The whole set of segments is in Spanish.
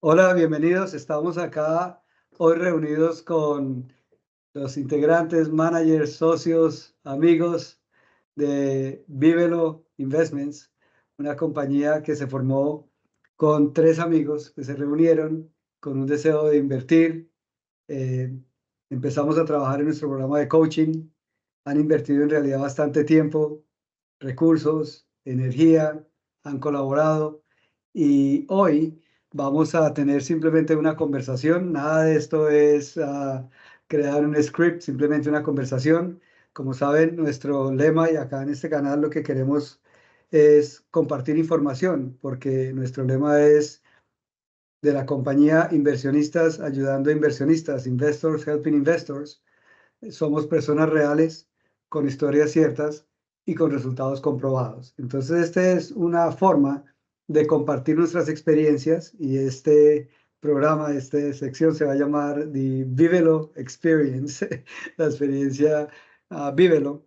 Hola, bienvenidos. Estamos acá hoy reunidos con los integrantes, managers, socios, amigos de Vivelo Investments, una compañía que se formó con tres amigos que se reunieron con un deseo de invertir. Eh, Empezamos a trabajar en nuestro programa de coaching. Han invertido en realidad bastante tiempo, recursos, energía, han colaborado y hoy vamos a tener simplemente una conversación. Nada de esto es crear un script, simplemente una conversación. Como saben, nuestro lema y acá en este canal lo que queremos es compartir información, porque nuestro lema es de la compañía Inversionistas Ayudando a Inversionistas, Investors Helping Investors. Somos personas reales, con historias ciertas y con resultados comprobados. Entonces, esta es una forma de compartir nuestras experiencias y este programa, esta sección se va a llamar The Vívelo Experience, la experiencia Vívelo.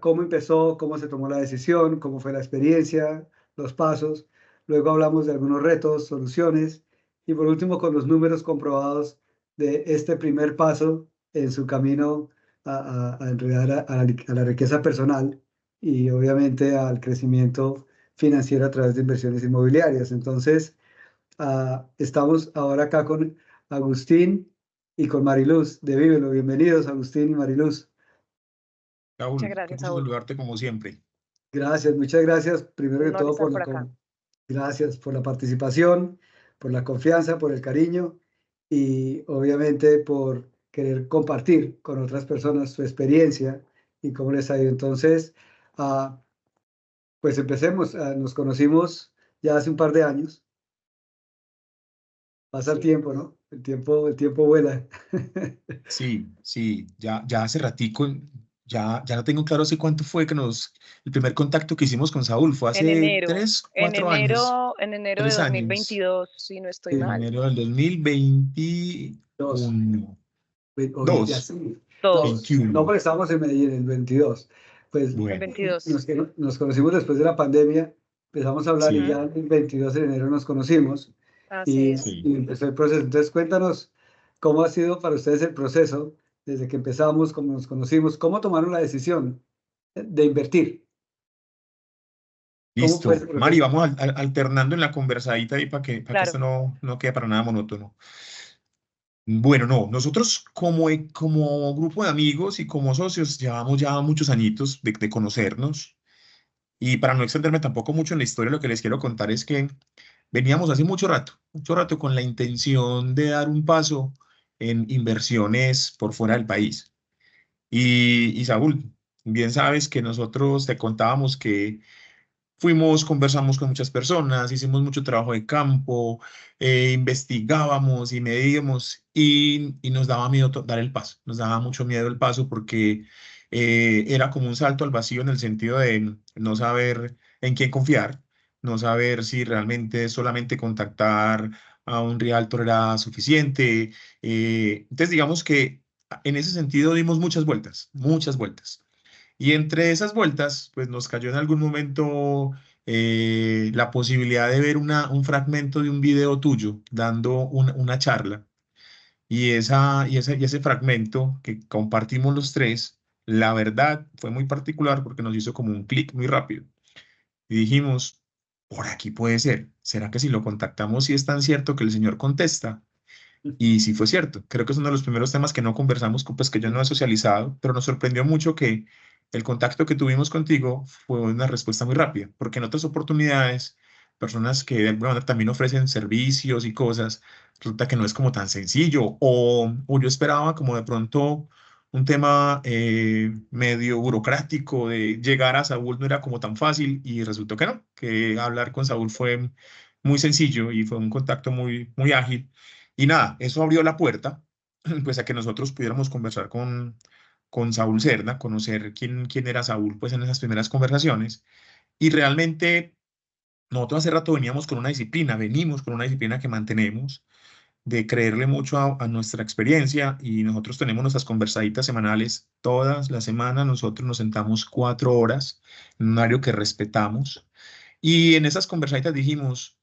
Cómo empezó, cómo se tomó la decisión, cómo fue la experiencia, los pasos. Luego hablamos de algunos retos, soluciones y por último con los números comprobados de este primer paso en su camino en realidad a la riqueza personal y obviamente al crecimiento financiero a través de inversiones inmobiliarias. Entonces, estamos ahora acá con Agustín y con Mariluz de Vívelo. Bienvenidos, Agustín y Mariluz. Muchas Raúl, qué gracias, gusto Saúl. saludarte como siempre. Gracias, muchas gracias. Primero Un que honor todo estar por acá. gracias por la participación, por la confianza, por el cariño y obviamente por querer compartir con otras personas su experiencia y cómo les ha ido. Entonces, ah, pues empecemos. Nos conocimos ya hace un par de años. Pasa el Sí, tiempo, ¿no? El tiempo vuela. Sí, sí, ya hace ratico, ya no tengo claro hace cuánto fue el primer contacto que hicimos con Saúl, fue en hace enero, 3, 4 años, en enero de 3 años, 2022, si no estoy en mal. enero del 2021, Dos. O ya dos, sí, dos. Dos, No, 21. porque estábamos en Medellín en el 22. Pues el Bueno, 22. nos conocimos después de la pandemia, empezamos a hablar y sí, Ujú, ya el 22 de enero nos conocimos así es. sí. y empezó el proceso. Entonces, cuéntanos cómo ha sido para ustedes el proceso desde que empezamos, cómo nos conocimos, cómo tomaron la decisión de invertir. ¿Cómo fue ese Listo. Mari, proceso? vamos alternando en la conversadita ahí para que esto Claro, no quede para nada monótono. Bueno, no, nosotros como grupo de amigos y como socios llevamos ya muchos añitos de conocernos y para no extenderme tampoco mucho en la historia, lo que les quiero contar es que veníamos hace mucho rato con la intención de dar un paso en inversiones por fuera del país. Y Saúl, bien sabes que nosotros te contábamos que fuimos, conversamos con muchas personas, hicimos mucho trabajo de campo, investigábamos y medíamos y nos daba miedo dar el paso, nos daba mucho miedo el paso porque era como un salto al vacío en el sentido de no saber en quién confiar, no saber si realmente solamente contactar a un realtor era suficiente. Entonces digamos que en ese sentido dimos muchas vueltas, muchas vueltas. Y entre esas vueltas, pues nos cayó en algún momento la posibilidad de ver un fragmento de un video tuyo dando una charla. Y ese fragmento que compartimos los tres, la verdad fue muy particular porque nos hizo como un clic muy rápido. Y dijimos, por aquí puede ser. ¿Será que si lo contactamos sí es tan cierto que el señor contesta? Y sí fue cierto. Creo que es uno de los primeros temas que no conversamos, pues que yo no he socializado, pero nos sorprendió mucho que el contacto que tuvimos contigo fue una respuesta muy rápida, porque en otras oportunidades, personas que de alguna manera también ofrecen servicios y cosas, resulta que no es como tan sencillo, o yo esperaba como de pronto un tema medio burocrático de llegar a Saúl no era como tan fácil y resultó que no, que hablar con Saúl fue muy sencillo y fue un contacto muy, muy ágil. Y nada, eso abrió la puerta, pues a que nosotros pudiéramos conversar con Saúl Cerda, conocer quién era Saúl, pues en esas primeras conversaciones. Y realmente nosotros hace rato venimos con una disciplina que mantenemos, de creerle mucho a nuestra experiencia y nosotros tenemos nuestras conversaditas semanales todas las semanas, nosotros nos sentamos 4 horas en un horario que respetamos y en esas conversaditas dijimos,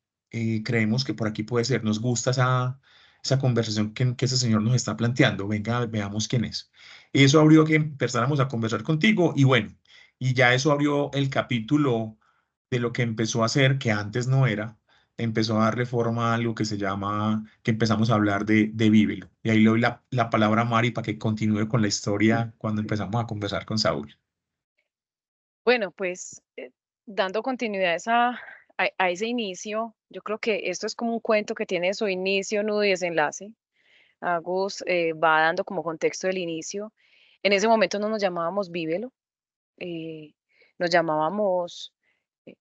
creemos que por aquí puede ser, nos gusta esa conversación que ese señor nos está planteando, venga, veamos quién es. Y eso abrió que empezáramos a conversar contigo y bueno, y ya eso abrió el capítulo de lo que empezó a hacer, que antes no era, empezó a darle forma a algo que se llama, que empezamos a hablar de Vívelo. Y ahí le doy la palabra a Mari para que continúe con la historia cuando empezamos a conversar con Saúl. Bueno, pues dando continuidad a ese inicio, yo creo que esto es como un cuento que tiene su inicio, nudo y desenlace. Agus va dando como contexto del inicio. En ese momento no nos llamábamos Vívelo, eh, nos llamábamos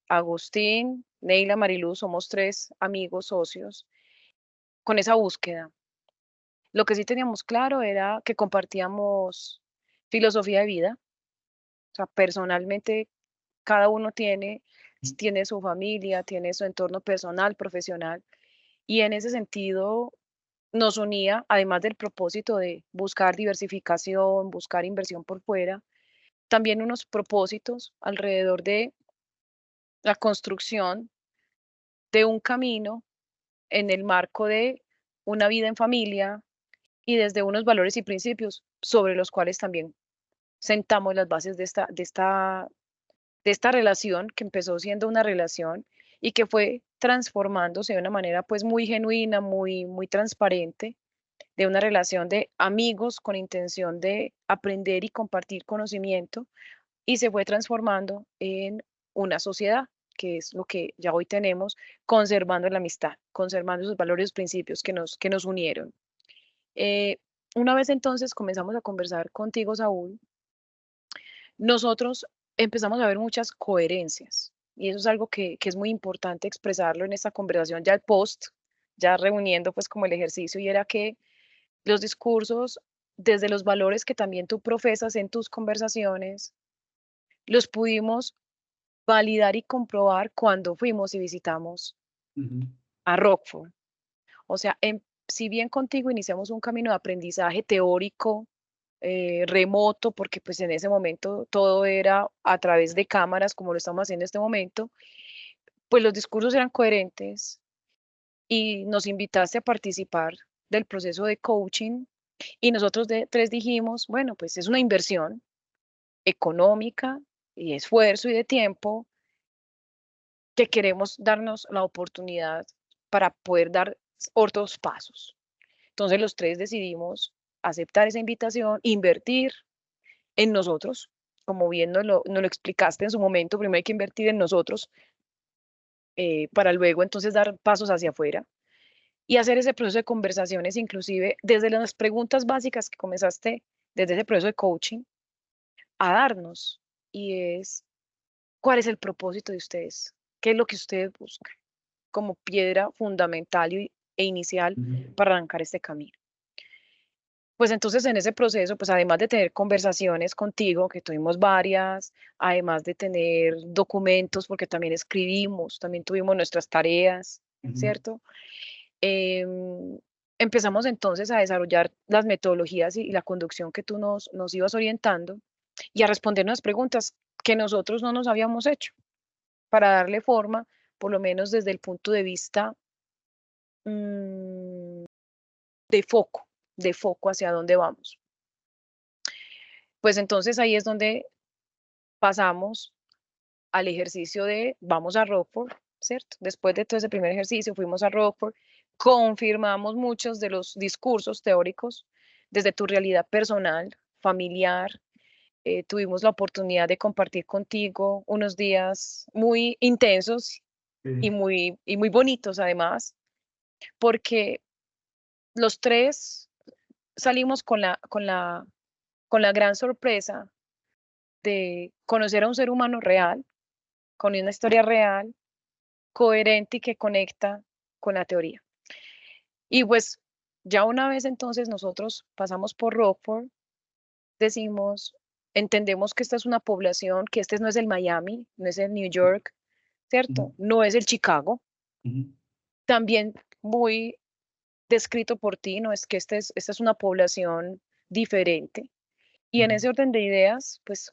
Agustín, Neila, Mariluz, somos tres amigos, socios, con esa búsqueda. Lo que sí teníamos claro era que compartíamos filosofía de vida. O sea, personalmente cada uno tiene su familia, tiene su entorno personal, profesional, y en ese sentido nos unía, además del propósito de buscar diversificación, buscar inversión por fuera, también unos propósitos alrededor de la construcción de un camino en el marco de una vida en familia y desde unos valores y principios sobre los cuales también sentamos las bases de esta relación que empezó siendo una relación y que fue transformándose de una manera pues muy genuina, muy transparente, de una relación de amigos con intención de aprender y compartir conocimiento y se fue transformando en una sociedad, que es lo que ya hoy tenemos, conservando la amistad, conservando esos valores y principios que nos unieron. Eh, una vez entonces comenzamos a conversar contigo, Saúl, nosotros empezamos a ver muchas coherencias y eso es algo que es muy importante expresarlo en esta conversación ya el post, ya reuniendo pues como el ejercicio y era que los discursos desde los valores que también tú profesas en tus conversaciones, los pudimos validar y comprobar cuando fuimos y visitamos a Rockford. O sea, si bien contigo iniciamos un camino de aprendizaje teórico, remoto, porque pues en ese momento todo era a través de cámaras, como lo estamos haciendo en este momento, pues los discursos eran coherentes y nos invitaste a participar del proceso de coaching y nosotros tres dijimos, bueno, pues es una inversión económica y esfuerzo y de tiempo que queremos darnos la oportunidad para poder dar otros pasos. Entonces los tres decidimos aceptar esa invitación, invertir en nosotros, como bien nos lo explicaste en su momento, primero hay que invertir en nosotros para luego entonces dar pasos hacia afuera y hacer ese proceso de conversaciones, inclusive desde las preguntas básicas que comenzaste, desde ese proceso de coaching, a darnos, y es, ¿cuál es el propósito de ustedes? ¿Qué es lo que ustedes buscan como piedra fundamental e inicial para arrancar este camino? Pues entonces en ese proceso, pues además de tener conversaciones contigo, que tuvimos varias, además de tener documentos, porque también escribimos, también tuvimos nuestras tareas, ¿cierto? Empezamos entonces a desarrollar las metodologías y la conducción que tú nos ibas orientando y a responder unas preguntas que nosotros no nos habíamos hecho para darle forma, por lo menos desde el punto de vista de foco hacia dónde vamos. Pues entonces ahí es donde pasamos al ejercicio de vamos a Rockford, ¿cierto? Después de todo ese primer ejercicio fuimos a Rockford, confirmamos muchos de los discursos teóricos desde tu realidad personal, familiar. Tuvimos la oportunidad de compartir contigo unos días muy intensos y muy bonitos además, porque los tres salimos con la gran sorpresa de conocer a un ser humano real, con una historia real, coherente y que conecta con la teoría. Y pues ya una vez entonces nosotros pasamos por Rockford, decimos, entendemos que esta es una población, que este no es el Miami, no es el New York, ¿cierto? No es el Chicago. También muy descrito por ti, ¿no? Es que esta es una población diferente. Y en ese orden de ideas, pues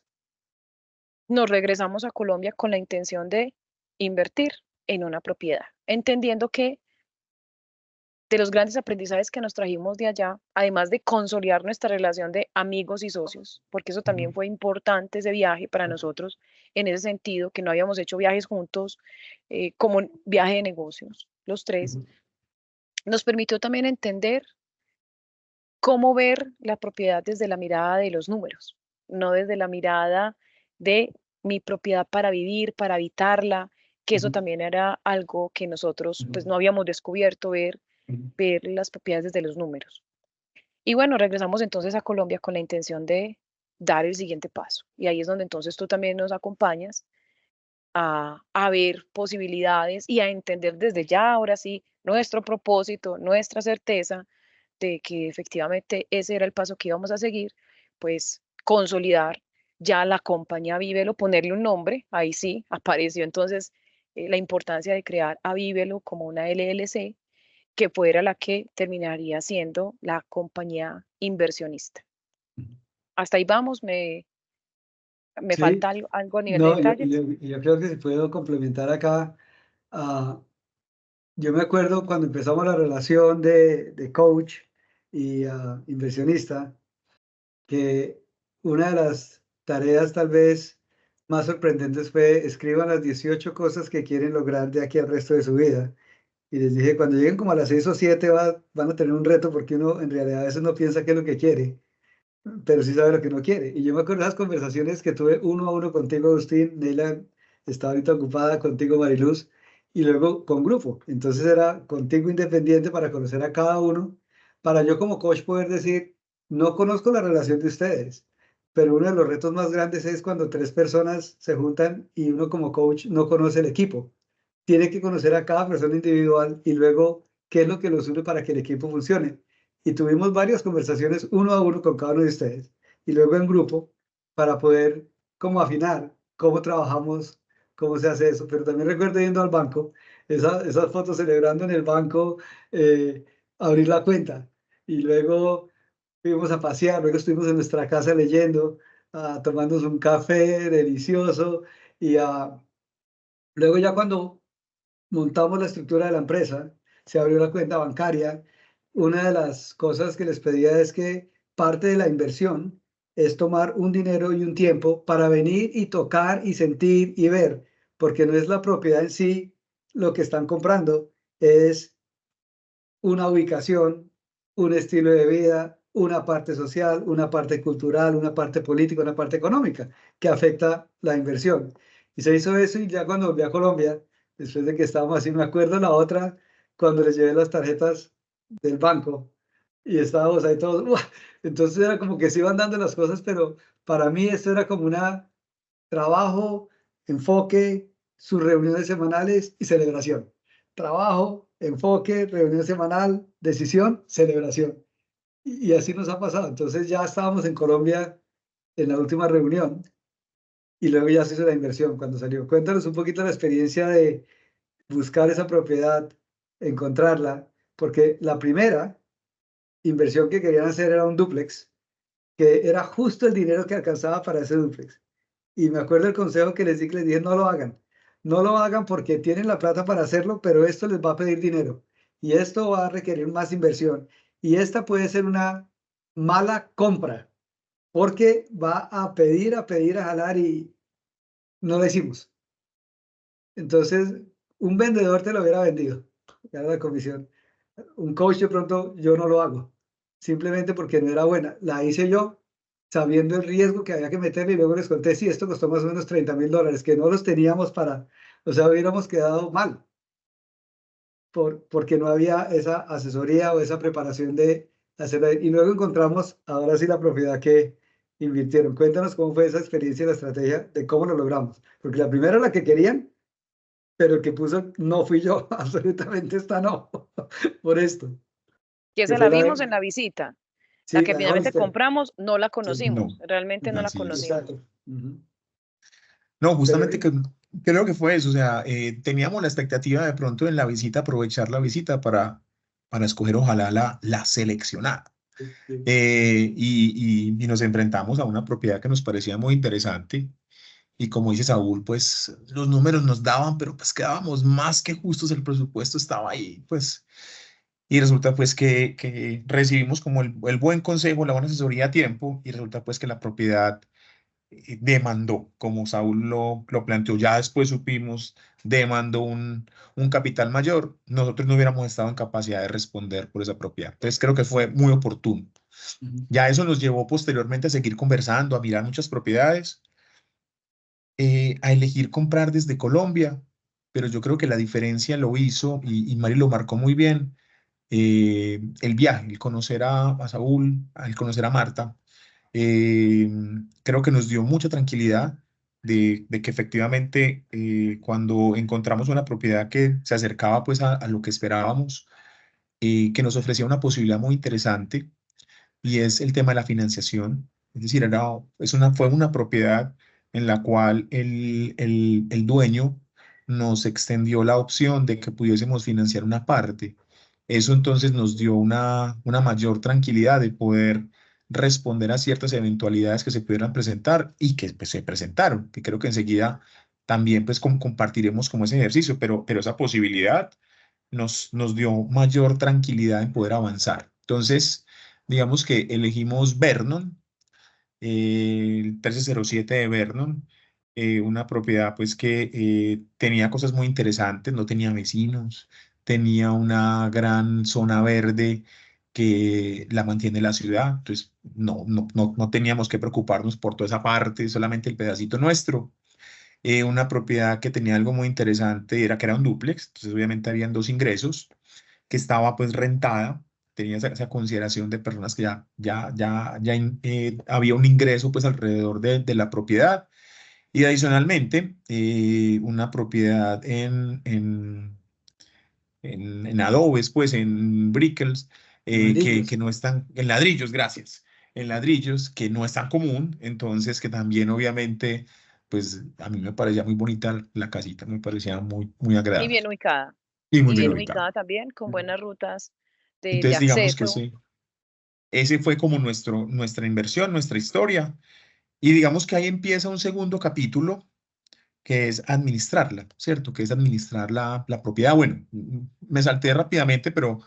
nos regresamos a Colombia con la intención de invertir en una propiedad, entendiendo que de los grandes aprendizajes que nos trajimos de allá, además de consolidar nuestra relación de amigos y socios, porque eso también fue importante, ese viaje para nosotros, en ese sentido, que no habíamos hecho viajes juntos, como viaje de negocios, los tres, nos permitió también entender cómo ver la propiedad desde la mirada de los números, no desde la mirada de mi propiedad para vivir, para habitarla, que eso también era algo que nosotros pues no habíamos descubierto, ver las propiedades desde los números. Y bueno, regresamos entonces a Colombia con la intención de dar el siguiente paso. Y ahí es donde entonces tú también nos acompañas a ver posibilidades y a entender desde ya, ahora sí, nuestro propósito, nuestra certeza de que efectivamente ese era el paso que íbamos a seguir, pues consolidar ya la compañía Vívelo, ponerle un nombre, ahí sí, apareció entonces la importancia de crear a Vívelo como una LLC, que fuera la que terminaría siendo la compañía inversionista. Hasta ahí vamos, me Sí, falta algo a nivel de no, detalles. yo creo que si puedo complementar acá, yo me acuerdo cuando empezamos la relación de coach y inversionista, que una de las tareas tal vez más sorprendentes fue escriban las 18 cosas que quieren lograr de aquí al resto de su vida. Y les dije, cuando lleguen como a las 6 o 7 van a tener un reto porque uno en realidad a veces no piensa qué es lo que quiere, pero sí sabe lo que no quiere. Y yo me acuerdo de las conversaciones que tuve uno a uno contigo, Agustín, Neila está ahorita ocupada, contigo, Mariluz, y luego con grupo. Entonces era contigo independiente para conocer a cada uno, para yo como coach poder decir, no conozco la relación de ustedes, pero uno de los retos más grandes es cuando 3 personas se juntan y uno como coach no conoce el equipo. Tiene que conocer a cada persona individual y luego qué es lo que los une para que el equipo funcione. Y tuvimos varias conversaciones uno a uno con cada uno de ustedes y luego en grupo para poder como afinar cómo trabajamos, cómo se hace eso. Pero también recuerdo yendo al banco, esas fotos celebrando en el banco, abrir la cuenta y luego fuimos a pasear, luego estuvimos en nuestra casa leyendo, tomándonos un café delicioso y luego ya cuando montamos la estructura de la empresa, se abrió la cuenta bancaria. Una de las cosas que les pedía es que parte de la inversión es tomar un dinero y un tiempo para venir y tocar y sentir y ver, porque no es la propiedad en sí lo que están comprando, es una ubicación, un estilo de vida, una parte social, una parte cultural, una parte política, una parte económica que afecta la inversión. Y se hizo eso y ya cuando volví a Colombia, después de que estábamos así, me acuerdo la otra, cuando les llevé las tarjetas del banco y estábamos ahí todos, ¡buah! Entonces era como que se iban dando las cosas, pero para mí esto era como una trabajo, enfoque, sus reuniones semanales y celebración. Trabajo, enfoque, reunión semanal, decisión, celebración. Y así nos ha pasado. Entonces ya estábamos en Colombia en la última reunión y luego ya se hizo la inversión cuando salió. Cuéntanos un poquito la experiencia de buscar esa propiedad, encontrarla, porque la primera inversión que querían hacer era un dúplex, que era justo el dinero que alcanzaba para ese dúplex. Y me acuerdo el consejo que les di, que les dije, no lo hagan. No lo hagan porque tienen la plata para hacerlo, pero esto les va a pedir dinero. Y esto va a requerir más inversión. Y esta puede ser una mala compra, porque va a pedir, a jalar y no lo hicimos. Entonces, un vendedor te lo hubiera vendido, era la comisión. Un coach de pronto yo no lo hago, simplemente porque no era buena. La hice yo sabiendo el riesgo que había que meterle y luego les conté, sí, esto costó más o menos $30,000, que no los teníamos para, o sea, hubiéramos quedado mal porque no había esa asesoría o esa preparación de hacerla. Y luego encontramos ahora sí la propiedad que invirtieron. Cuéntanos cómo fue esa experiencia y la estrategia de cómo lo logramos, porque la primera la que querían, pero el que puso no fui yo, absolutamente esta no, por esto, Que que esa fue la la vimos de, en la visita. La sí, que la de finalmente Hollister. compramos, no la No, conocimos, realmente no la así es. conocimos. Exacto. Ujú. No, Pero, justamente creo que fue eso, o sea, teníamos la expectativa de pronto en la visita, aprovechar la visita para escoger ojalá la seleccionada. Y nos enfrentamos a una propiedad que nos parecía muy interesante y como dice Saúl, pues los números nos daban, pero pues quedábamos más que justos, el presupuesto estaba ahí, pues, y resulta pues que recibimos como el buen consejo, la buena asesoría a tiempo, y resulta pues que la propiedad demandó, como Saúl lo planteó, ya después supimos, demandó un capital mayor, nosotros no hubiéramos estado en capacidad de responder por esa propiedad. Entonces creo que fue muy oportuno. Ya eso nos llevó posteriormente a seguir conversando, a mirar muchas propiedades, a elegir comprar desde Colombia, pero yo creo que la diferencia lo hizo, y Mari lo marcó muy bien, el viaje, el conocer a Saúl, el conocer a Marta, eh, creo que nos dio mucha tranquilidad de que efectivamente cuando encontramos una propiedad que se acercaba pues a lo que esperábamos, que nos ofrecía una posibilidad muy interesante, y es el tema de la financiación. Es decir, fue una propiedad en la cual el dueño nos extendió la opción de que pudiésemos financiar una parte. Eso entonces nos dio una mayor tranquilidad de poder responder a ciertas eventualidades que se pudieran presentar y que pues, se presentaron, que creo que enseguida también pues compartiremos como ese ejercicio, pero esa posibilidad nos dio mayor tranquilidad en poder avanzar. Entonces, digamos que elegimos Vernon, el 1307 de Vernon, una propiedad pues que tenía cosas muy interesantes, no tenía vecinos, tenía una gran zona verde que la mantiene la ciudad, entonces no teníamos que preocuparnos por toda esa parte, solamente el pedacito nuestro. Una propiedad que tenía algo muy interesante era que era un dúplex, entonces obviamente habían dos ingresos, que estaba pues rentada, tenía esa consideración de personas que había un ingreso pues alrededor de la propiedad, y adicionalmente una propiedad en adobes, pues en brickels, que Ladrillos. no están, en ladrillos, gracias, en ladrillos, que no es tan común, entonces que también obviamente, pues a mí me parecía muy bonita la casita, me parecía muy Y agradable bien ubicada. y muy Y bien bien ubicada. ubicada también, con buenas rutas de Entonces digamos que acceso. sí, ese fue como nuestra inversión, nuestra historia, y digamos que ahí empieza un segundo capítulo que es administrarla, ¿cierto? Que es administrar la propiedad. Bueno, me salté rápidamente, pero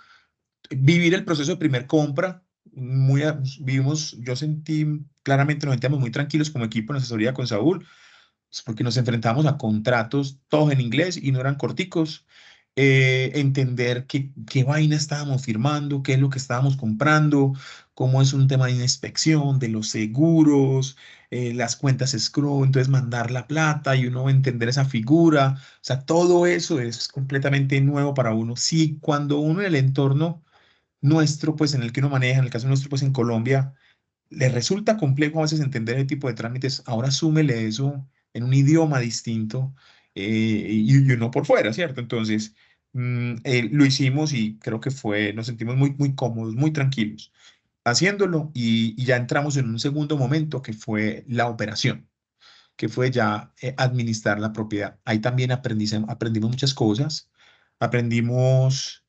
vivir el proceso de primer compra, yo sentí claramente, nos sentíamos muy tranquilos como equipo en asesoría con Saúl, pues, porque nos enfrentamos a contratos todos en inglés y no eran corticos. Entender qué vaina estábamos firmando, qué es lo que estábamos comprando, cómo es un tema de inspección, de los seguros, las cuentas escrow, entonces mandar la plata y uno entender esa figura, o sea, todo eso es completamente nuevo para uno. Sí, cuando uno en el entorno nuestro, pues en el que uno maneja, en el caso nuestro, pues en Colombia, le resulta complejo a veces entender el tipo de trámites, ahora súmele eso en un idioma distinto, y uno por fuera, ¿cierto? Entonces, lo hicimos y creo que nos sentimos muy cómodos, muy tranquilos haciéndolo, y ya entramos en un segundo momento que fue la operación, que fue ya administrar la propiedad. Ahí también aprendimos muchas cosas, aprendimos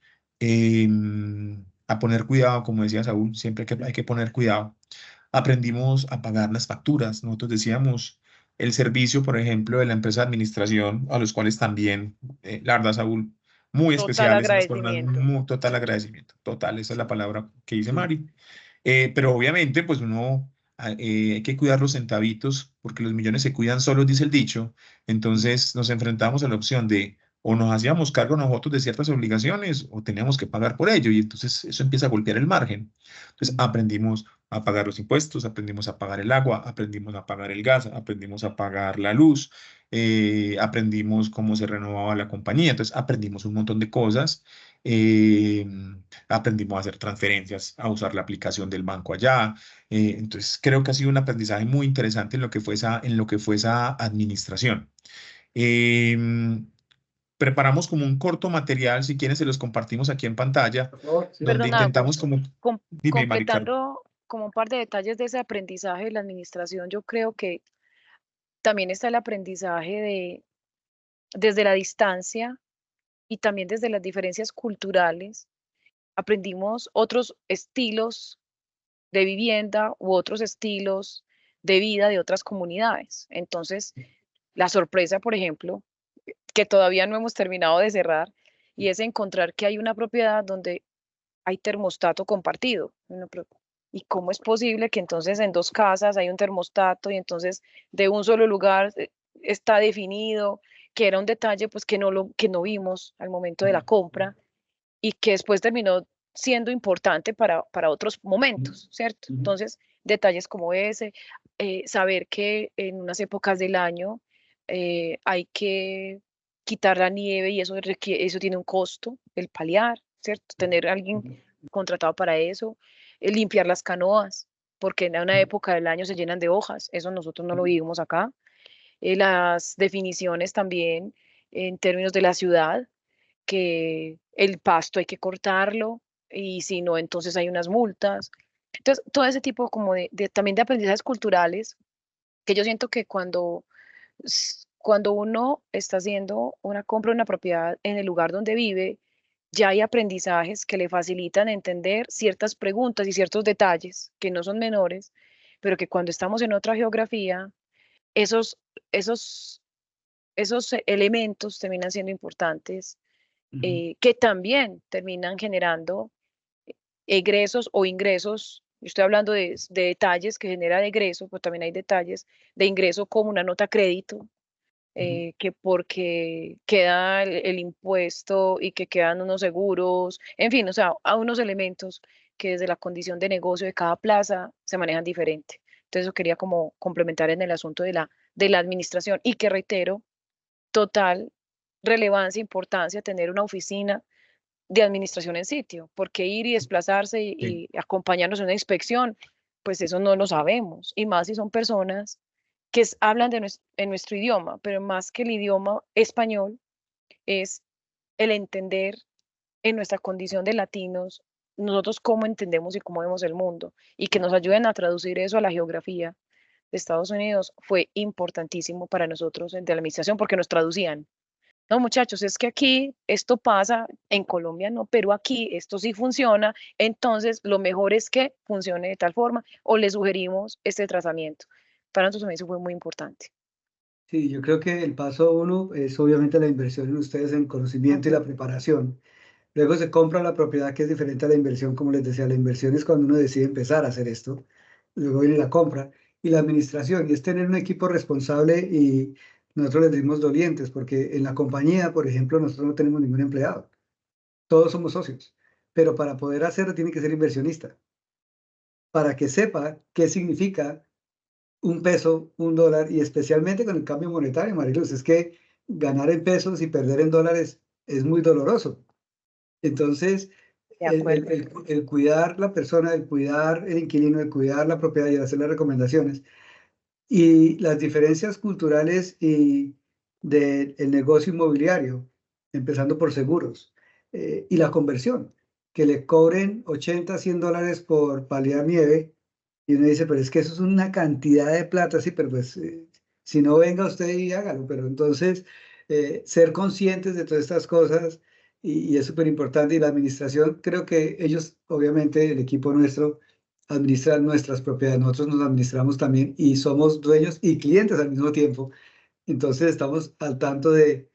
a poner cuidado, como decía Saúl, siempre hay que poner cuidado. Aprendimos a pagar las facturas. Nosotros decíamos el servicio, por ejemplo, de la empresa de administración, a los cuales también, la verdad, Saúl, muy Total especiales, unas personas agradecimiento. total agradecimiento, total, esa es la palabra que dice Mari. Pero obviamente, pues uno hay que cuidar los centavitos porque los millones se cuidan solos, dice el dicho. Entonces nos enfrentamos a la opción de o nos hacíamos cargo nosotros de ciertas obligaciones o teníamos que pagar por ello, y entonces eso empieza a golpear el margen. Entonces aprendimos a pagar los impuestos, aprendimos a pagar el agua, aprendimos a pagar el gas, aprendimos a pagar la luz, aprendimos cómo se renovaba la compañía, entonces aprendimos un montón de cosas. eh, Aprendimos a hacer transferencias, a usar la aplicación del banco allá. Entonces, creo que ha sido un aprendizaje muy interesante en lo que fue esa administración. Em, Preparamos como un corto material, si quieren se los compartimos aquí en pantalla, Por favor, sí. donde Perdona, intentamos como, dime, Mari Carmen. completando como un par de detalles de ese aprendizaje de la administración, yo creo que también está el aprendizaje desde la distancia y también desde las diferencias culturales. Aprendimos otros estilos de vivienda u otros estilos de vida de otras comunidades. Entonces, la sorpresa, por ejemplo, que todavía no hemos terminado de cerrar, y es encontrar que hay una propiedad donde hay termostato compartido. ¿Y cómo es posible que entonces en 2 casas hay un termostato y entonces de un solo lugar está definido, que era un detalle pues que no vimos al momento de la compra y que después terminó siendo importante para otros momentos, ¿cierto? Entonces, detalles como ese, saber que en unas épocas del año hay que quitar la nieve y eso tiene un costo, el paliar, ¿cierto? Tener a alguien contratado para eso, limpiar las canoas, porque en una época del año se llenan de hojas, eso nosotros no lo vivimos acá. Las definiciones también en términos de la ciudad, que el pasto hay que cortarlo y si no, entonces hay unas multas. Entonces, todo ese tipo como también de aprendizajes culturales, que yo siento que cuando uno está haciendo una compra de una propiedad en el lugar donde vive, ya hay aprendizajes que le facilitan entender ciertas preguntas y ciertos detalles que no son menores, pero que cuando estamos en otra geografía, esos, esos, esos elementos terminan siendo importantes, que también terminan generando egresos o ingresos. Yo estoy hablando de detalles que genera de egreso, pero también hay detalles de ingreso como una nota crédito, que porque queda el impuesto y que quedan unos seguros, en fin, o sea, a unos elementos que desde la condición de negocio de cada plaza se manejan diferente. Entonces, eso quería como complementar en el asunto de la administración y que reitero, total relevancia, importancia tener una oficina de administración en sitio, porque ir y desplazarse Sí. y acompañarnos en una inspección, pues eso no lo sabemos, y más si son personas que hablan en nuestro idioma, pero más que el idioma español, es el entender en nuestra condición de latinos, nosotros cómo entendemos y cómo vemos el mundo, y que nos ayuden a traducir eso a la geografía de Estados Unidos fue importantísimo para nosotros de la administración, porque nos traducían. No, muchachos, es que aquí esto pasa, en Colombia no, pero aquí esto sí funciona, entonces lo mejor es que funcione de tal forma o le sugerimos este tratamiento. Para nosotros eso fue muy importante. Sí, yo creo que el paso uno es obviamente la inversión en ustedes en conocimiento y la Ujú. preparación. Luego se compra la propiedad, que es diferente a la inversión, como les decía. La inversión es cuando uno decide empezar a hacer esto. Luego viene la compra y la administración, y es tener un equipo responsable, y nosotros les decimos dolientes, porque en la compañía, por ejemplo, nosotros no tenemos ningún empleado. Todos somos socios, pero para poder hacerlo tiene que ser inversionista, para que sepa qué significa un peso, un dólar, y especialmente con el cambio monetario, Mariluz. Es que ganar en pesos y perder en dólares es muy doloroso. Entonces, De acuerdo. el cuidar la persona, el cuidar el inquilino, el cuidar la propiedad y el hacer las recomendaciones y las diferencias culturales y del negocio inmobiliario, empezando por seguros, y la conversión, que le cobren 80, $100 por paliar nieve, y uno dice, pero es que eso es una cantidad de plata, sí, pero pues si no, venga usted y hágalo. Pero entonces, ser conscientes de todas estas cosas, y es súper importante. Y la administración, creo que ellos, obviamente, el equipo nuestro, administran nuestras propiedades, nosotros nos administramos también y somos dueños y clientes al mismo tiempo. Entonces estamos al tanto de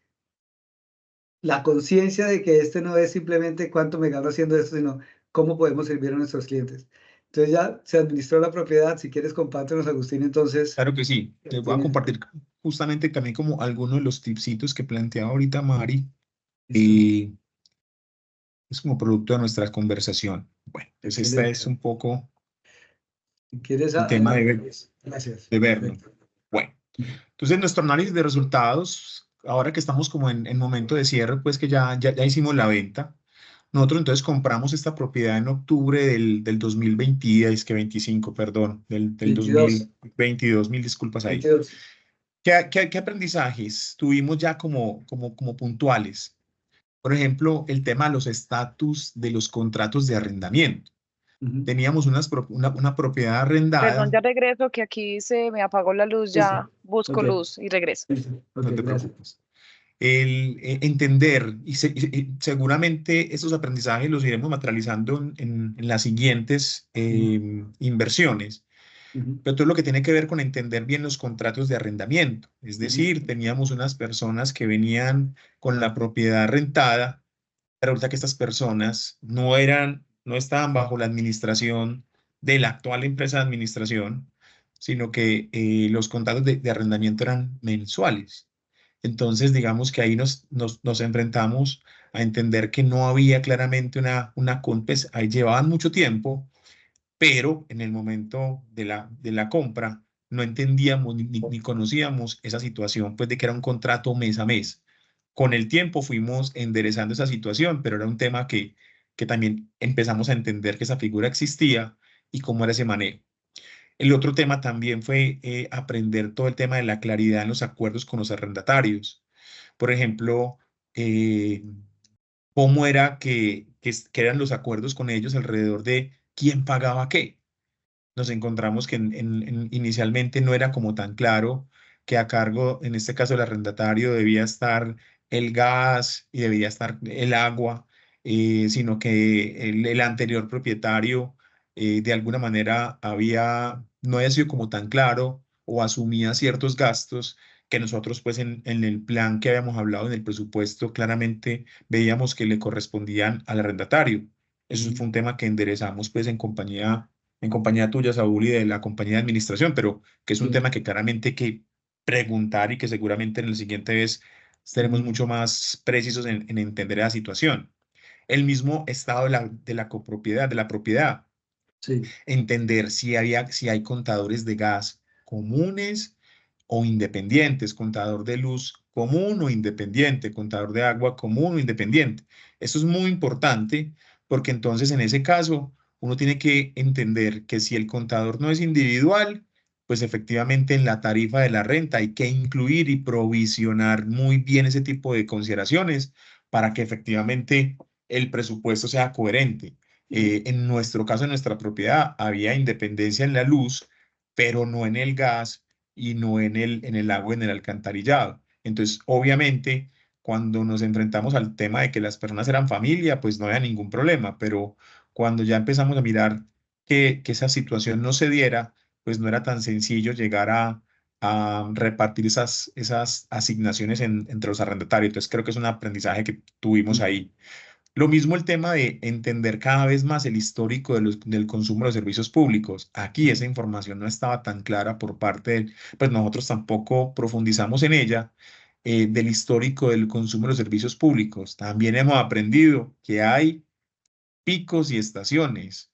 la conciencia de que este no es simplemente cuánto me gano haciendo esto, sino cómo podemos servir a nuestros clientes. Entonces ya se administró la propiedad. Si quieres, compártenos, Agustín, entonces. Claro que sí. Te voy a compartir justamente también como algunos de los tipsitos que planteaba ahorita Mari. Listo. Es como producto de nuestra conversación. Bueno, pues esta es Excelente. un poco Si quieres, el tema gracias. de verlo. Perfecto. Bueno, entonces nuestro análisis de resultados, ahora que estamos como en momento de cierre, pues que ya hicimos la venta. Nosotros entonces compramos esta propiedad en octubre del 2020, es que 25, perdón, del 22. 2022, mil disculpas ahí. 22. ¿Qué aprendizajes tuvimos ya como puntuales? Por ejemplo, el tema de los estatus de los contratos de arrendamiento. Teníamos una propiedad Perdón, arrendada. ya regreso, que aquí se me apagó la luz, Listo. ya busco Ok. luz y regreso. Listo. Ok, No te gracias. preocupes. El entender, y seguramente esos aprendizajes los iremos materializando en las siguientes inversiones, Ujú, Pero todo lo que tiene que ver con entender bien los contratos de arrendamiento. Es ujú, decir, teníamos unas personas que venían con la propiedad rentada. Resulta que estas personas no estaban bajo la administración de la actual empresa de administración, sino que los contratos de arrendamiento eran mensuales. Entonces, digamos que ahí nos enfrentamos a entender que no había claramente pues, ahí llevaban mucho tiempo, pero en el momento de la compra no entendíamos ni conocíamos esa situación, pues de que era un contrato mes a mes. Con el tiempo fuimos enderezando esa situación, pero era un tema que también empezamos a entender que esa figura existía y cómo era ese manejo. El otro tema también fue aprender todo el tema de la claridad en los acuerdos con los arrendatarios. Por ejemplo, eh, cómo era que eran los acuerdos con ellos alrededor de quién pagaba qué. Nos encontramos que inicialmente no era como tan claro que a cargo, en este caso el arrendatario, debía estar el gas y debía estar el agua, sino que el anterior propietario de alguna manera no había sido como tan claro o asumía ciertos gastos que nosotros pues en el plan que habíamos hablado en el presupuesto claramente veíamos que le correspondían al arrendatario. Eso ujú. fue un tema que enderezamos pues en compañía tuya, Saúl, y de la compañía de administración, pero que es un Sí, tema que claramente hay que preguntar y que seguramente en la siguiente vez estaremos ujú, mucho más precisos en entender la situación. El mismo estado de la copropiedad, de la propiedad, sí, entender si hay contadores de gas comunes o independientes, contador de luz común o independiente, contador de agua común o independiente. Eso es muy importante porque entonces en ese caso uno tiene que entender que si el contador no es individual, pues efectivamente en la tarifa de la renta hay que incluir y provisionar muy bien ese tipo de consideraciones para que efectivamente el presupuesto sea coherente. ujú, En nuestro caso, en nuestra propiedad, había independencia en la luz, pero no en el gas y no en el agua, en el alcantarillado. Entonces, obviamente, cuando nos enfrentamos al tema de que las personas eran familia, pues no había ningún problema, pero cuando ya empezamos a mirar que esa situación no se diera, pues no era tan sencillo llegar a repartir esas asignaciones entre los arrendatarios. Entonces, creo que es un aprendizaje que tuvimos ujú, ahí. Lo mismo el tema de entender cada vez más el histórico del consumo de los servicios públicos. Aquí esa información no estaba tan clara por parte pues nosotros tampoco profundizamos en ella, del histórico del consumo de los servicios públicos. También hemos aprendido que hay picos y estaciones.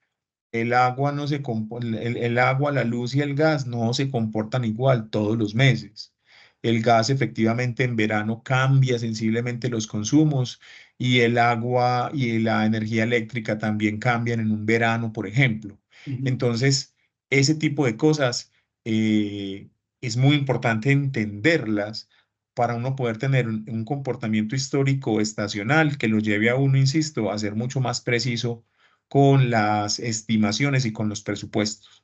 El agua no se compo- el agua, la luz y el gas no se comportan igual todos los meses. El gas efectivamente en verano cambia sensiblemente los consumos y el agua y la energía eléctrica también cambian en un verano, por ejemplo. ujú, Entonces, ese tipo de cosas eh, es muy importante entenderlas para uno poder tener un comportamiento histórico estacional que lo lleve a uno, insisto, a ser mucho más preciso con las estimaciones y con los presupuestos.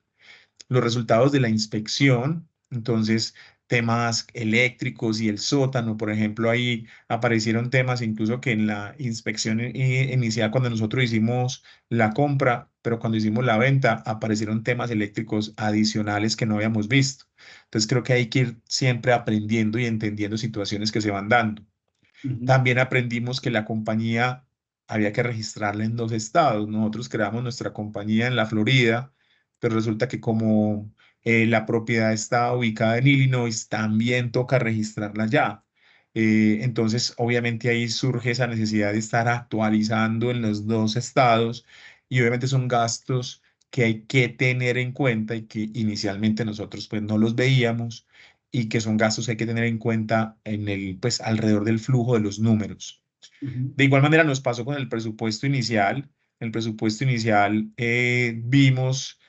Los resultados de la inspección, entonces temas eléctricos y el sótano, por ejemplo, ahí aparecieron temas incluso que en la inspección inicial, cuando nosotros hicimos la compra, pero cuando hicimos la venta, aparecieron temas eléctricos adicionales que no habíamos visto. Entonces creo que hay que ir siempre aprendiendo y entendiendo situaciones que se van dando. ujú, También aprendimos que la compañía había que registrarla en 2 estados. Nosotros creamos nuestra compañía en la Florida, pero resulta que como la propiedad está ubicada en Illinois, también toca registrarla allá. Entonces, obviamente ahí surge esa necesidad de estar actualizando en los 2 estados y obviamente son gastos que hay que tener en cuenta y que inicialmente nosotros pues no los veíamos y que son gastos que hay que tener en cuenta pues, alrededor del flujo de los números. ujú, De igual manera nos pasó con el presupuesto inicial. En el presupuesto inicial vimos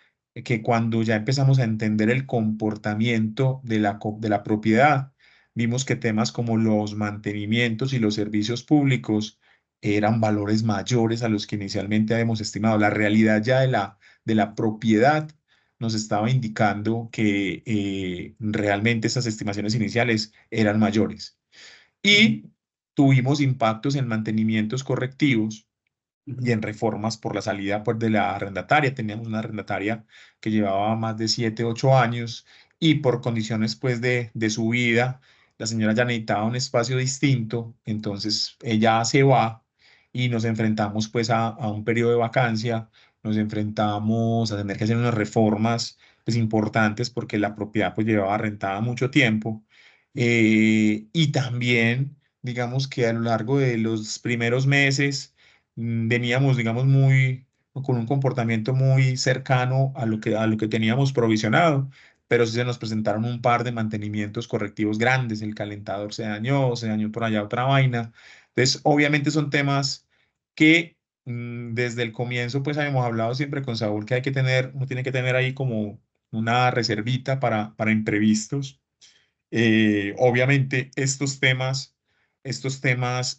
que cuando ya empezamos a entender el comportamiento de la propiedad, vimos que temas como los mantenimientos y los servicios públicos eran valores mayores a los que inicialmente habíamos estimado. La realidad ya de la propiedad nos estaba indicando que realmente esas estimaciones iniciales eran mayores. ujú, Y tuvimos impactos en mantenimientos correctivos y en reformas por la salida pues, de la arrendataria. Teníamos una arrendataria que llevaba más de 7, 8 años y por condiciones pues de su vida, la señora ya necesitaba un espacio distinto, entonces ella se va y nos enfrentamos pues a un periodo de vacancia, nos enfrentamos a tener que hacer unas reformas pues importantes porque la propiedad pues llevaba rentada mucho tiempo. Y también digamos que a lo largo de los primeros meses veníamos, digamos, con un comportamiento muy cercano a lo que teníamos provisionado, pero sí se nos presentaron un par de mantenimientos correctivos grandes, el calentador se dañó por allá otra vaina. Entonces, obviamente son temas que desde el comienzo, pues habíamos hablado siempre con Saúl que hay que tener, uno tiene que tener ahí como una reservita para imprevistos. Obviamente estos temas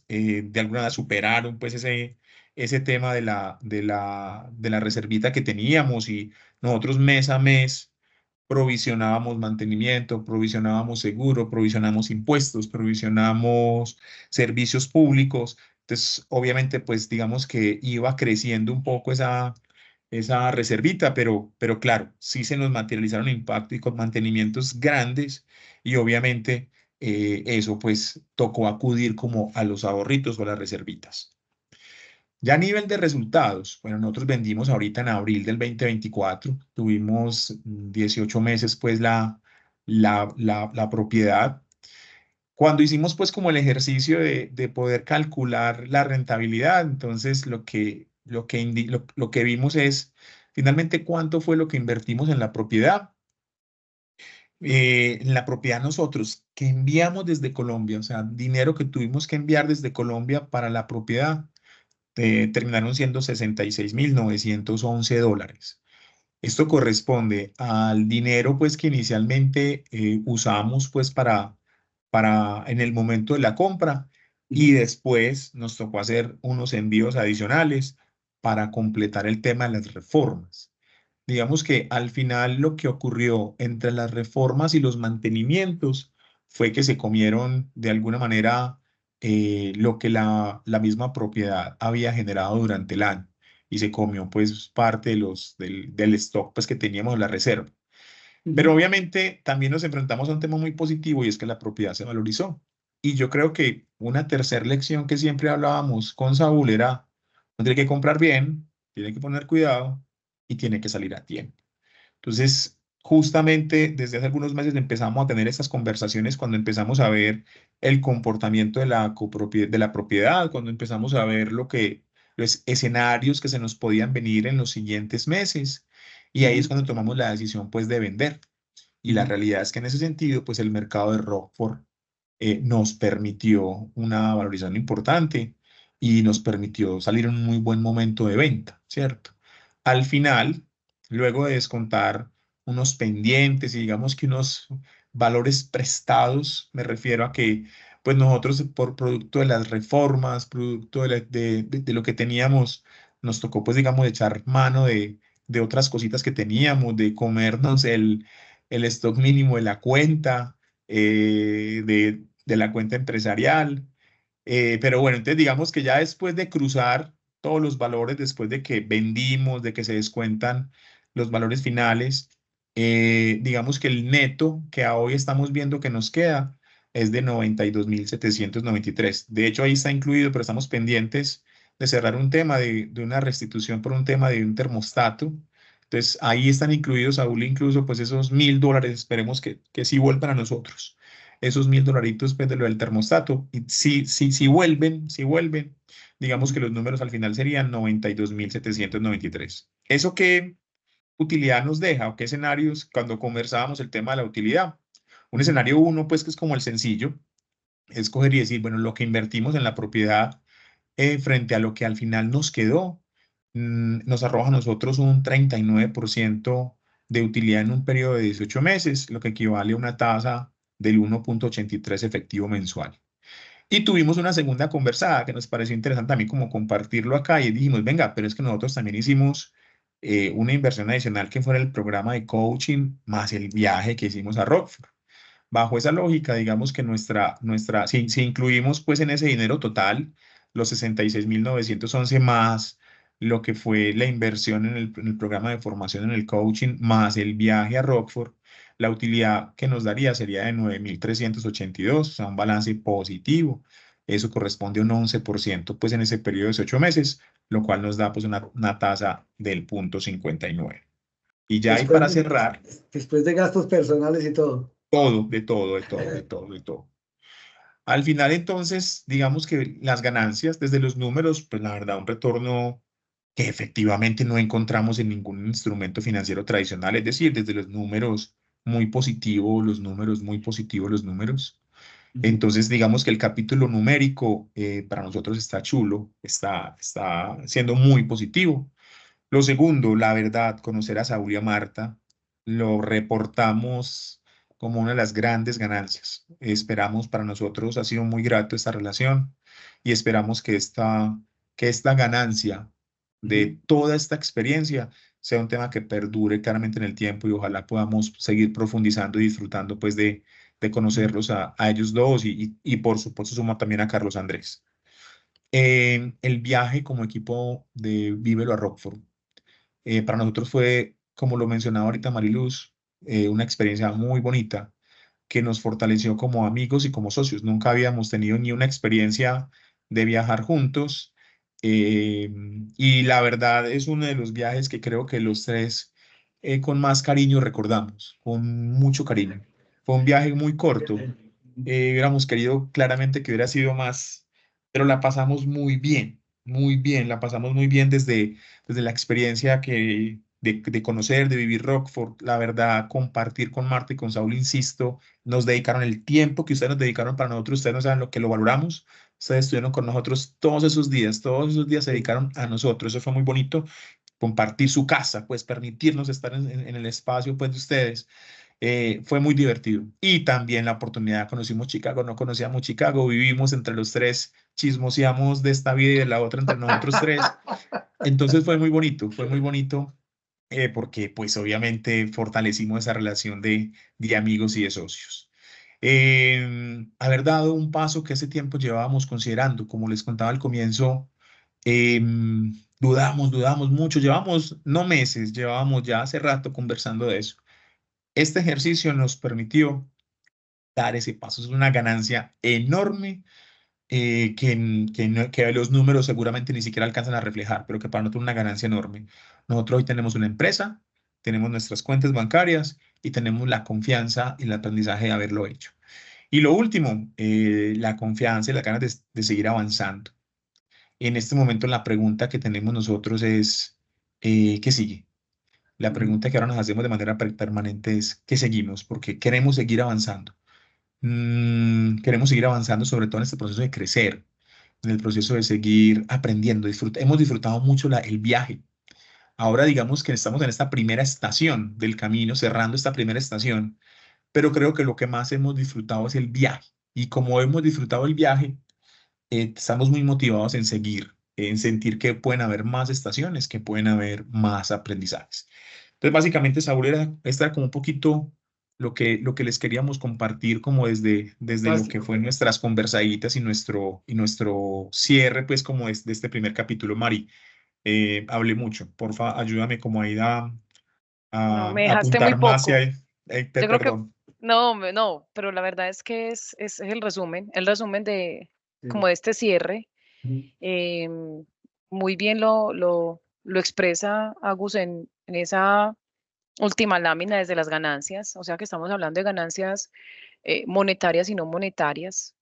de alguna manera superaron pues ese tema de la reservita que teníamos y nosotros mes a mes provisionábamos mantenimiento, provisionábamos seguro, provisionamos impuestos, provisionamos servicios públicos. Entonces, obviamente, pues digamos que iba creciendo un poco esa reservita, pero claro, sí se nos materializaron impactos y con mantenimientos grandes y obviamente eso pues tocó acudir como a los ahorritos o a las reservitas. Ya a nivel de resultados, bueno, nosotros vendimos ahorita en abril del 2024, tuvimos 18 meses pues la propiedad. Cuando hicimos pues como el ejercicio de poder calcular la rentabilidad, entonces lo que vimos es finalmente cuánto fue lo que invertimos en la propiedad. En la propiedad nosotros que enviamos desde Colombia, o sea, dinero que tuvimos que enviar desde Colombia para la propiedad terminaron siendo $66.911. Esto corresponde al dinero pues que inicialmente usamos pues para en el momento de la compra y después nos tocó hacer unos envíos adicionales para completar el tema de las reformas. Digamos que al final lo que ocurrió entre las reformas y los mantenimientos fue que se comieron de alguna manera lo que la misma propiedad había generado durante el año y se comió pues parte del stock pues que teníamos en la reserva. Pero obviamente también nos enfrentamos a un tema muy positivo y es que la propiedad se valorizó. Y yo creo que una tercera lección que siempre hablábamos con Saúl era, uno tiene que comprar bien, tiene que poner cuidado y tiene que salir a tiempo. Entonces, justamente desde hace algunos meses empezamos a tener estas conversaciones cuando empezamos a ver el comportamiento de de la propiedad, cuando empezamos a ver los escenarios que se nos podían venir en los siguientes meses. Y ahí es cuando tomamos la decisión, pues, de vender. Y la realidad es que en ese sentido, pues, el mercado de Rockford nos permitió una valorización importante y nos permitió salir en un muy buen momento de venta, ¿cierto? Al final, luego de descontar unos pendientes y digamos que unos valores prestados, me refiero a que pues nosotros por producto de las reformas, producto de lo que teníamos, nos tocó pues digamos echar mano de otras cositas que teníamos, de comernos el stock mínimo de la cuenta, de la cuenta empresarial. Pero bueno, entonces digamos que ya después de cruzar todos los valores, después de que vendimos, de que se descuentan los valores finales, digamos que el neto que a hoy estamos viendo que nos queda es de 92.793. De hecho, ahí está incluido, pero estamos pendientes de cerrar un tema de una restitución por un tema de un termostato. Entonces, ahí están incluidos, Saúl, incluso pues esos $1.000, esperemos que sí vuelvan a nosotros esos $1.000 pues, de lo del termostato. Y si vuelven, digamos que los números al final serían 92.793. ¿Eso qué utilidad nos deja o qué escenarios cuando conversábamos el tema de la utilidad? Un escenario uno, pues que es como el sencillo, es coger y decir, bueno, lo que invertimos en la propiedad frente a lo que al final nos quedó, nos arroja a nosotros un 39% de utilidad en un periodo de 18 meses, lo que equivale a una tasa del 1.83 efectivo mensual. Y tuvimos una segunda conversada que nos pareció interesante también como compartirlo acá y dijimos, venga, pero es que nosotros también hicimos una inversión adicional que fue el programa de coaching más el viaje que hicimos a Rockford. Bajo esa lógica, digamos que si incluimos pues en ese dinero total los 66.911 más lo que fue la inversión en el programa de formación en el coaching, más el viaje a Rockford, la utilidad que nos daría sería de 9.382, o sea, un balance positivo. Eso corresponde a un 11%, pues en ese periodo de 8 meses, lo cual nos da pues una tasa del 0.59. Y ya ahí Después para de, cerrar, después de gastos personales y todo. todo, de todo, de todo, de todo, de todo. Al final, entonces, digamos que las ganancias desde los números, pues la verdad, un retorno que efectivamente no encontramos en ningún instrumento financiero tradicional, es decir, desde los números muy positivos, los números muy positivos, los números. Entonces, digamos que el capítulo numérico para nosotros está chulo, está siendo muy positivo. Lo segundo, la verdad, conocer a Saúl y a Marta, lo reportamos como una de las grandes ganancias. Esperamos para nosotros, ha sido muy grato esta relación y esperamos que esta ganancia de toda esta experiencia sea un tema que perdure claramente en el tiempo y ojalá podamos seguir profundizando y disfrutando pues de conocerlos a ellos dos y por supuesto sumar también a Carlos Andrés. El viaje como equipo de Vívelo a Rockford para nosotros fue, como lo mencionaba ahorita Mariluz, una experiencia muy bonita que nos fortaleció como amigos y como socios. Nunca habíamos tenido ni una experiencia de viajar juntos eh, y la verdad es uno de los viajes que creo que los tres con más cariño recordamos, con mucho cariño. Fue un viaje muy corto, hubiéramos querido claramente que hubiera sido más, pero la pasamos muy bien, la pasamos muy bien desde la experiencia de conocer, de vivir Rockford, la verdad, compartir con Marta y con Saúl, insisto, nos dedicaron el tiempo que ustedes nos dedicaron para nosotros, ustedes no saben lo que lo valoramos, ustedes estuvieron con nosotros todos esos días se dedicaron a nosotros, eso fue muy bonito, compartir su casa, pues permitirnos estar en el espacio pues de ustedes. Fue muy divertido. Y también la oportunidad, conocimos Chicago, no conocíamos Chicago, vivimos entre los tres, chismoseamos de esta vida y de la otra entre nosotros tres. Entonces fue muy bonito porque pues obviamente fortalecimos esa relación de amigos y de socios. Haber dado un paso que ese tiempo llevábamos considerando, como les contaba al comienzo, dudamos mucho, llevamos no meses, llevábamos ya hace rato conversando de eso. Este ejercicio nos permitió dar ese paso. Es una ganancia enorme que los números seguramente ni siquiera alcanzan a reflejar, pero que para nosotros es una ganancia enorme. Nosotros hoy tenemos una empresa, tenemos nuestras cuentas bancarias y tenemos la confianza y el aprendizaje de haberlo hecho. Y lo último, la confianza y las ganas de seguir avanzando. En este momento la pregunta que tenemos nosotros es, ¿qué sigue? La pregunta que ahora nos hacemos de manera permanente es, ¿qué seguimos? Porque queremos seguir avanzando. Queremos seguir avanzando, sobre todo en este proceso de crecer, en el proceso de seguir aprendiendo. Hemos disfrutado mucho el viaje. Ahora digamos que estamos en esta primera estación del camino, cerrando esta primera estación, pero creo que lo que más hemos disfrutado es el viaje. Y como hemos disfrutado el viaje, estamos muy motivados en seguir, en sentir que pueden haber más estaciones, que pueden haber más aprendizajes. Entonces, básicamente, Saúl, esta era como un poquito lo que les queríamos compartir como desde lo que fue nuestras conversaditas y nuestro cierre, pues, como de este primer capítulo. Mari, hablé mucho. Porfa, ayúdame como ahí No, me a dejaste muy apuntar más y poco. ahí, Yo creo que, perdón. no, no, pero la verdad es que es el resumen de, como de este cierre. Em, Muy bien lo expresa Agus en esa última lámina desde las ganancias, o sea que estamos hablando de ganancias monetarias y no monetarias.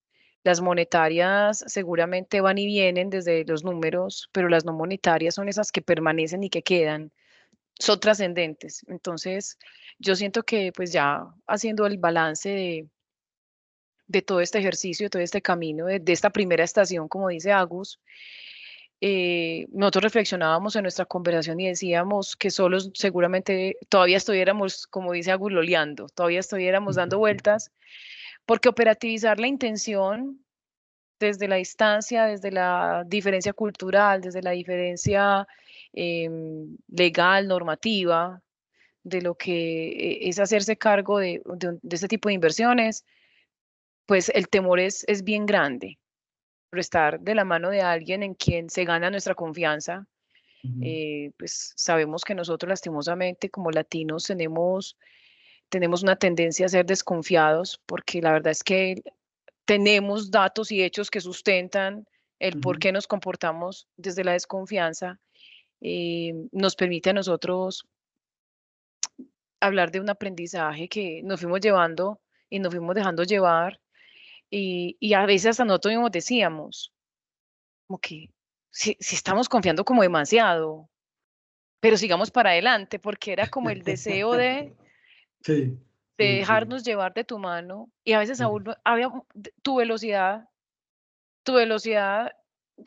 Las monetarias seguramente van y vienen desde los números, pero las no monetarias son esas que permanecen y que quedan, son trascendentes. Entonces, yo siento que pues ya haciendo el balance de todo este ejercicio, de todo este camino, de esta primera estación, como dice Agus, nosotros reflexionábamos en nuestra conversación y decíamos que solos seguramente todavía estuviéramos, como dice Agus, loleando, todavía estuviéramos dando vueltas, porque operativizar la intención desde la distancia, desde la diferencia cultural, desde la diferencia legal, normativa, de lo que es hacerse cargo de este tipo de inversiones, pues el temor es bien grande. Pero estar de la mano de alguien en quien se gana nuestra confianza, Pues sabemos que nosotros lastimosamente como latinos tenemos una tendencia a ser desconfiados, porque la verdad es que tenemos datos y hechos que sustentan el por qué nos comportamos desde la desconfianza. Nos permite a nosotros hablar de un aprendizaje que nos fuimos llevando y nos fuimos dejando llevar, y a veces hasta nosotros mismos decíamos, como que si estamos confiando como demasiado, pero sigamos para adelante, porque era como el deseo Sí, de sí, sí. dejarnos llevar de tu mano, y a veces aún había tu velocidad,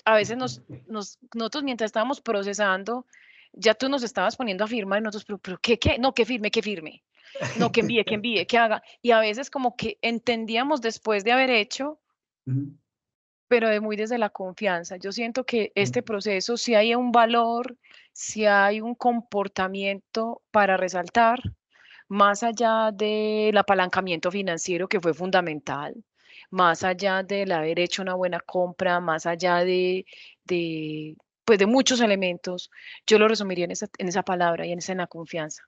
a veces nosotros mientras estábamos procesando, ya tú nos estabas poniendo a firmar y nosotros, pero ¿qué? No, que firme, no, que envíe, que haga. Y a veces como que entendíamos después de haber hecho, pero muy desde la confianza. Yo siento que este proceso, si hay un valor, si hay un comportamiento para resaltar, más allá del apalancamiento financiero que fue fundamental, más allá del haber hecho una buena compra, más allá pues de muchos elementos, yo lo resumiría en esa palabra y en la confianza.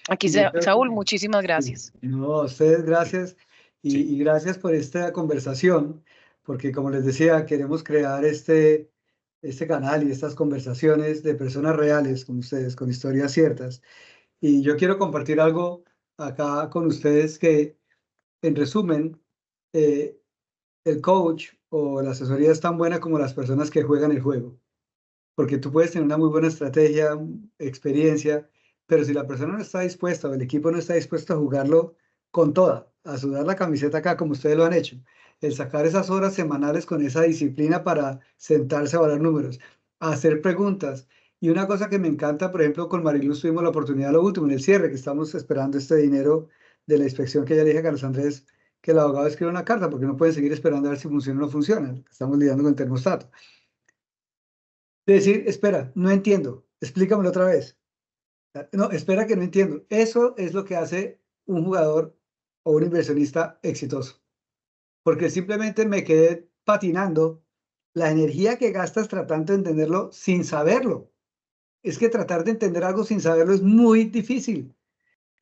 Aquí, Y yo creo Saúl, que, muchísimas sí, gracias. no, a ustedes gracias Sí. y gracias por esta conversación, porque como les decía, queremos crear este canal y estas conversaciones de personas reales con ustedes, con historias ciertas. Y yo quiero compartir algo acá con ustedes que, en resumen, eh, el coach o la asesoría es tan buena como las personas que juegan el juego, porque tú puedes tener una muy buena estrategia, experiencia, pero si la persona no está dispuesta o el equipo no está dispuesto a jugarlo con toda, a sudar la camiseta acá como ustedes lo han hecho, el sacar esas horas semanales con esa disciplina para sentarse a hablar números, a hacer preguntas. Y una cosa que me encanta, por ejemplo, con Mariluz tuvimos la oportunidad lo último, en el cierre, que estamos esperando este dinero de la inspección, que ya le dije a Carlos Andrés que el abogado escriba una carta, porque no pueden seguir esperando a ver si funciona o no funciona. Estamos lidiando con el termostato. De decir, espera, no entiendo, explícamelo otra vez. No, espera que no entiendo. Eso es lo que hace un jugador o un inversionista exitoso. Porque simplemente me quedé patinando la energía que gastas tratando de entenderlo sin saberlo. Es que tratar de entender algo sin saberlo es muy difícil.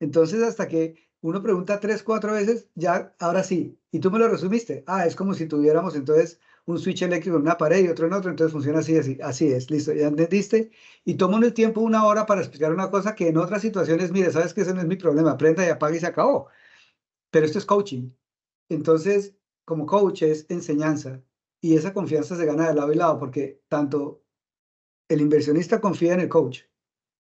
Entonces, hasta que uno pregunta 3, 4 veces, ya, ahora sí. Y tú me lo resumiste. Ah, es como si tuviéramos entonces un switch eléctrico en una pared y otro en otro, entonces funciona así, así. Así es, listo, ya entendiste. Y tomo el tiempo 1 hora para explicar una cosa que en otras situaciones, mire, sabes que ese no es mi problema, prenda y apaga y se acabó. Pero esto es coaching. Entonces, como coach es enseñanza. Y esa confianza se gana de lado y lado, porque tanto el inversionista confía en el coach,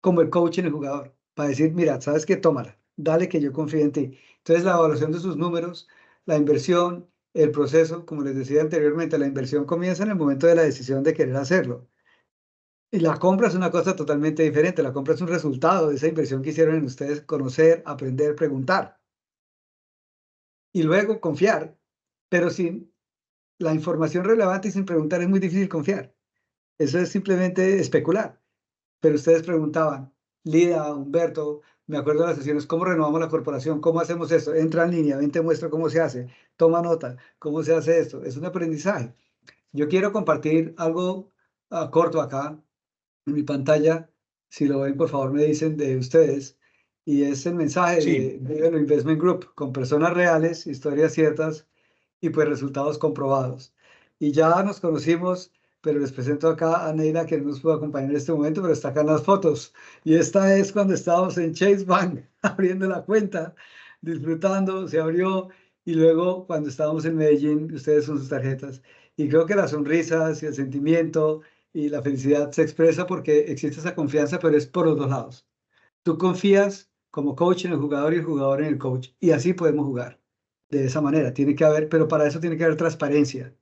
como el coach en el jugador, para decir, mira, sabes qué, tómala, dale que yo confío en ti. Entonces, la evaluación de sus números, la inversión, el proceso, como les decía anteriormente, la inversión comienza en el momento de la decisión de querer hacerlo. Y la compra es una cosa totalmente diferente. La compra es un resultado de esa inversión que hicieron en ustedes, conocer, aprender, preguntar. Y luego confiar. Pero sin la información relevante y sin preguntar es muy difícil confiar. Eso es simplemente especular. Pero ustedes preguntaban, Lida, Humberto, me acuerdo de las sesiones, ¿cómo renovamos la corporación? ¿Cómo hacemos esto? Entra en línea, ven, te muestro cómo se hace, toma nota, ¿cómo se hace esto? Es un aprendizaje. Yo quiero compartir algo corto acá en mi pantalla, si lo ven, por favor, me dicen de ustedes, y es el mensaje Sí, de Vivelo Investment Group, con personas reales, historias ciertas y pues resultados comprobados. Y ya nos conocimos, pero les presento acá a Neila, que no nos pudo acompañar en este momento, pero está acá en las fotos. Y esta es cuando estábamos en Chase Bank, abriendo la cuenta, disfrutando, se abrió, y luego cuando estábamos en Medellín, ustedes son sus tarjetas. Y creo que las sonrisas y el sentimiento y la felicidad se expresa porque existe esa confianza, pero es por los dos lados. Tú confías como coach en el jugador y el jugador en el coach, y así podemos jugar. De esa manera, tiene que haber, pero para eso tiene que haber transparencia,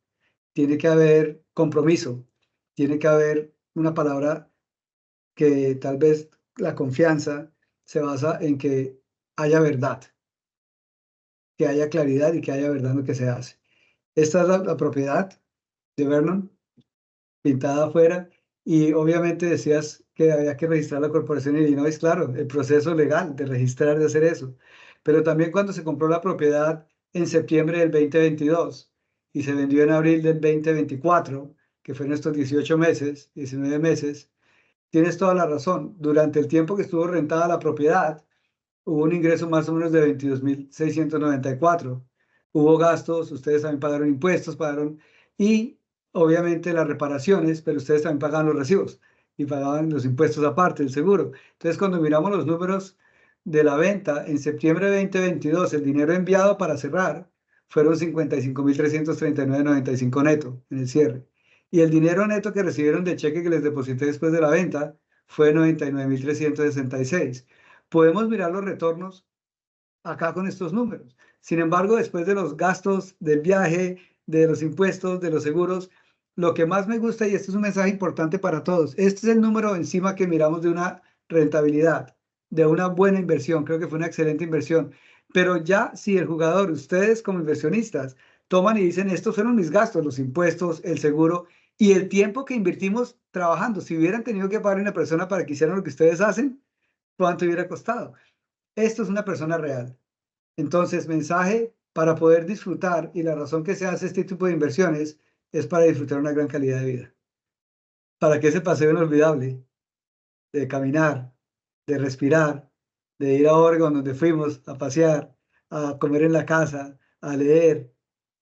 tiene que haber compromiso, tiene que haber una palabra que tal vez la confianza se basa en que haya verdad, que haya claridad y que haya verdad en lo que se hace. Esta es la propiedad de Vernon, pintada afuera, y obviamente decías que había que registrar la corporación en Illinois, claro, el proceso legal de registrar, de hacer eso. Pero también cuando se compró la propiedad en septiembre del 2022 y se vendió en abril del 2024, que fueron estos 18 meses, 19 meses, tienes toda la razón. Durante el tiempo que estuvo rentada la propiedad, hubo un ingreso más o menos de 22.694. Hubo gastos, ustedes también pagaron impuestos, y obviamente las reparaciones, pero ustedes también pagaban los recibos y pagaban los impuestos aparte, el seguro. Entonces, cuando miramos los números de la venta, en septiembre de 2022, el dinero enviado para cerrar fueron 55.339.95 neto en el cierre. Y el dinero neto que recibieron de cheque que les deposité después de la venta fue 99.366. Podemos mirar los retornos acá con estos números. Sin embargo, después de los gastos del viaje, de los impuestos, de los seguros, lo que más me gusta, y este es un mensaje importante para todos, este es el número encima que miramos de una rentabilidad, de una buena inversión. Creo que fue una excelente inversión. Pero ya si el jugador, ustedes como inversionistas, toman y dicen, estos fueron mis gastos, los impuestos, el seguro y el tiempo que invertimos trabajando, si hubieran tenido que pagar a una persona para que hicieran lo que ustedes hacen, ¿cuánto hubiera costado? Esto es una persona real. Entonces, mensaje para poder disfrutar, y la razón que se hace este tipo de inversiones es para disfrutar una gran calidad de vida. Para que ese paseo inolvidable de caminar, de respirar, de ir a Oregon donde fuimos a pasear, a comer en la casa, a leer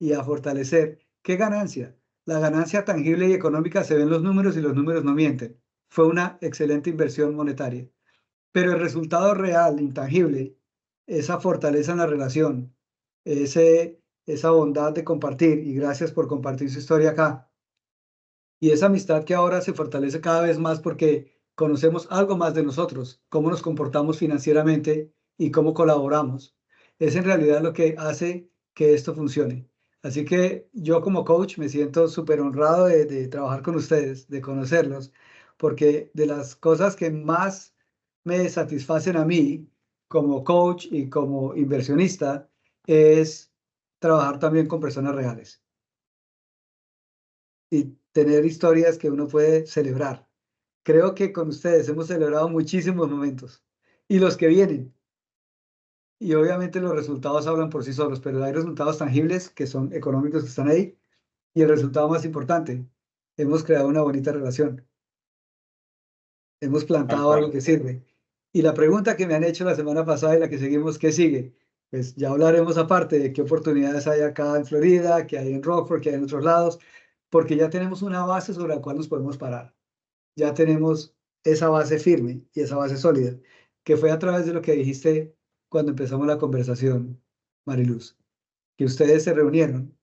y a fortalecer. ¿Qué ganancia? La ganancia tangible y económica se ven los números y los números no mienten. Fue una excelente inversión monetaria. Pero el resultado real, intangible, esa fortaleza en la relación, esa bondad de compartir, y gracias por compartir su historia acá, y esa amistad que ahora se fortalece cada vez más porque conocemos algo más de nosotros, cómo nos comportamos financieramente y cómo colaboramos, es en realidad lo que hace que esto funcione. Así que yo como coach me siento súper honrado de trabajar con ustedes, de conocerlos, porque de las cosas que más me satisfacen a mí como coach y como inversionista es trabajar también con personas reales y tener historias que uno puede celebrar. Creo que con ustedes hemos celebrado muchísimos momentos y los que vienen. Y obviamente los resultados hablan por sí solos, pero hay resultados tangibles que son económicos que están ahí. Y el resultado más importante, hemos creado una bonita relación. Hemos Tal plantado algo cual. que sirve. Y la pregunta que me han hecho la semana pasada y la que seguimos, ¿qué sigue? Pues ya hablaremos aparte de qué oportunidades hay acá en Florida, qué hay en Rockford, qué hay en otros lados, porque ya tenemos una base sobre la cual nos podemos parar. Ya tenemos esa base firme y esa base sólida, que fue a través de lo que dijiste cuando empezamos la conversación, Mariluz, que ustedes se reunieron,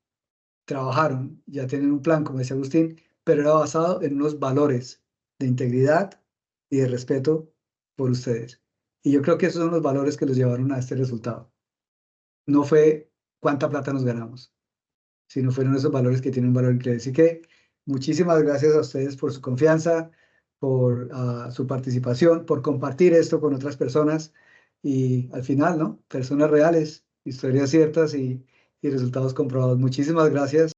trabajaron, ya tienen un plan, como decía Agustín, pero era basado en unos valores de integridad y de respeto por ustedes. Y yo creo que esos son los valores que los llevaron a este resultado. No fue cuánta plata nos ganamos, sino fueron esos valores que tienen un valor increíble. Así que muchísimas gracias a ustedes por su confianza, por su participación, por compartir esto con otras personas y al final, ¿no? Personas reales, historias ciertas y resultados comprobados. Muchísimas gracias.